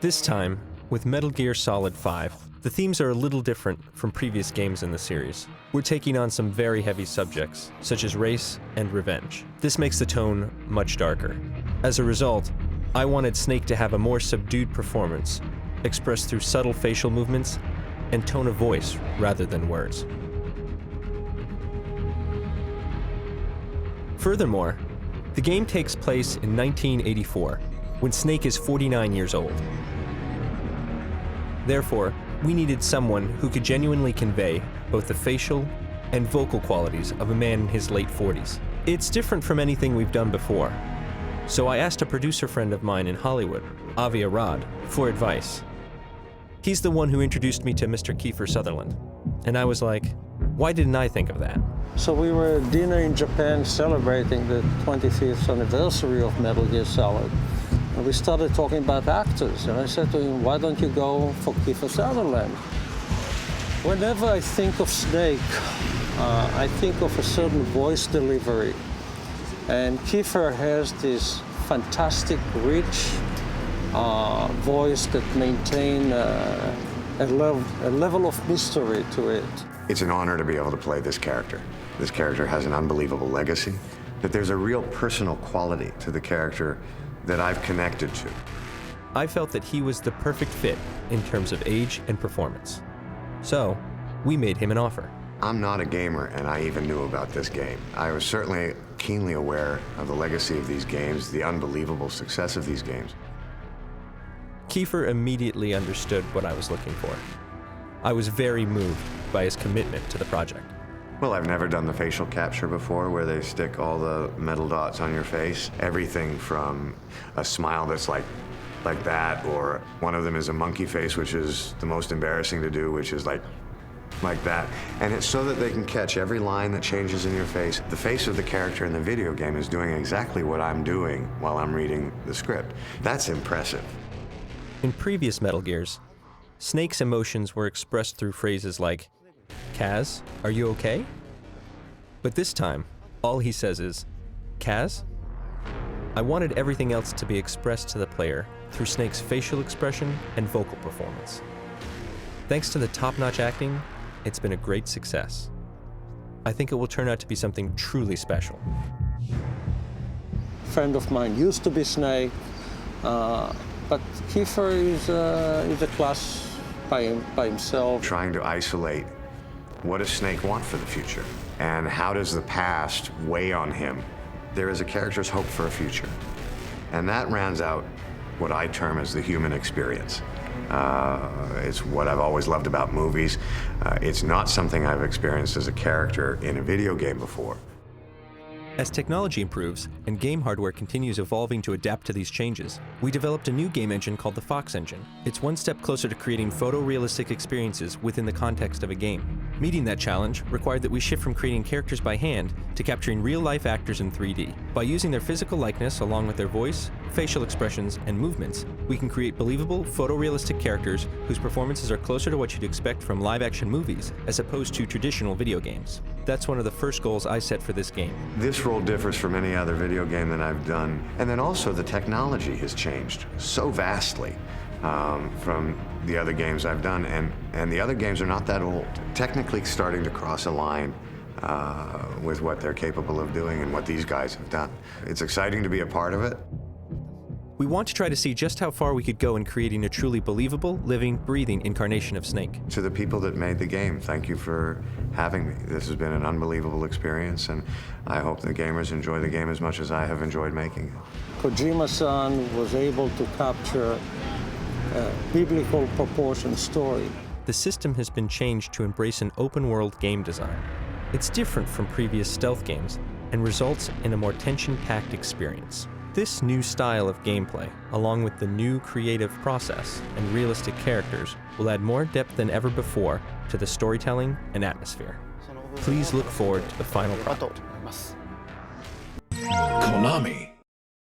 This time, with Metal Gear Solid 5, the themes are a little different from previous games in the series. We're taking on some very heavy subjects, such as race and revenge. This makes the tone much darker. As a result, I wanted Snake to have a more subdued performance, expressed through subtle facial movements and tone of voice rather than words. Furthermore, the game takes place in 1984, when Snake is 49 years old. Therefore, we needed someone who could genuinely convey both the facial and vocal qualities of a man in his late 40s. It's different from anything we've done before, so I asked a producer friend of mine in Hollywood, Avi Arad, for advice. He's the one who introduced me to Mr. Kiefer Sutherland, and I was like, why didn't I think of that? So we were at dinner in Japan celebrating the 25th anniversary of Metal Gear Solid. And we started talking about actors. And I said to him, why don't you go for Kiefer Sutherland? Whenever I think of Snake, I think of a certain voice delivery. And Kiefer has this fantastic, rich voice that maintains a level of mystery to it. It's an honor to be able to play this character. This character has an unbelievable legacy, but there's a real personal quality to the character that I've connected to. I felt that he was the perfect fit in terms of age and performance. So, we made him an offer. I'm not a gamer, and I even knew about this game. I was certainly keenly aware of the legacy of these games, the unbelievable success of these games. Kiefer immediately understood what I was looking for. I was very moved by his commitment to the project. Well, I've never done the facial capture before where they stick all the metal dots on your face. Everything from a smile that's like that, or one of them is a monkey face, which is the most embarrassing to do, which is like that. And it's so that they can catch every line that changes in your face. The face of the character in the video game is doing exactly what I'm doing while I'm reading the script. That's impressive. In previous Metal Gears, Snake's emotions were expressed through phrases like, "Kaz, are you okay?" But this time, all he says is, "Kaz?" I wanted everything else to be expressed to the player through Snake's facial expression and vocal performance. Thanks to the top-notch acting, it's been a great success. I think it will turn out to be something truly special. A friend of mine used to be Snake, but Kiefer is a class by himself. Trying to isolate what does Snake want for the future, and how does the past weigh on him? There is a character's hope for a future, and that rounds out what I term as the human experience. It's what I've always loved about movies. It's not something I've experienced as a character in a video game before. As technology improves and game hardware continues evolving to adapt to these changes, we developed a new game engine called the Fox Engine. It's one step closer to creating photorealistic experiences within the context of a game. Meeting that challenge required that we shift from creating characters by hand to capturing real-life actors in 3D. By using their physical likeness along with their voice, facial expressions, and movements, we can create believable, photorealistic characters whose performances are closer to what you'd expect from live-action movies as opposed to traditional video games. That's one of the first goals I set for this game. This role differs from any other video game that I've done. And then also the technology has changed so vastly from the other games I've done. And the other games are not that old. Technically starting to cross a line with what they're capable of doing and what these guys have done. It's exciting to be a part of it. We want to try to see just how far we could go in creating a truly believable, living, breathing incarnation of Snake. To the people that made the game, thank you for having me. This has been an unbelievable experience, and I hope the gamers enjoy the game as much as I have enjoyed making it. Kojima-san was able to capture a biblical proportion story. The system has been changed to embrace an open-world game design. It's different from previous stealth games and results in a more tension-packed experience. This new style of gameplay, along with the new creative process and realistic characters, will add more depth than ever before to the storytelling and atmosphere. Please look forward to the final product. Konami.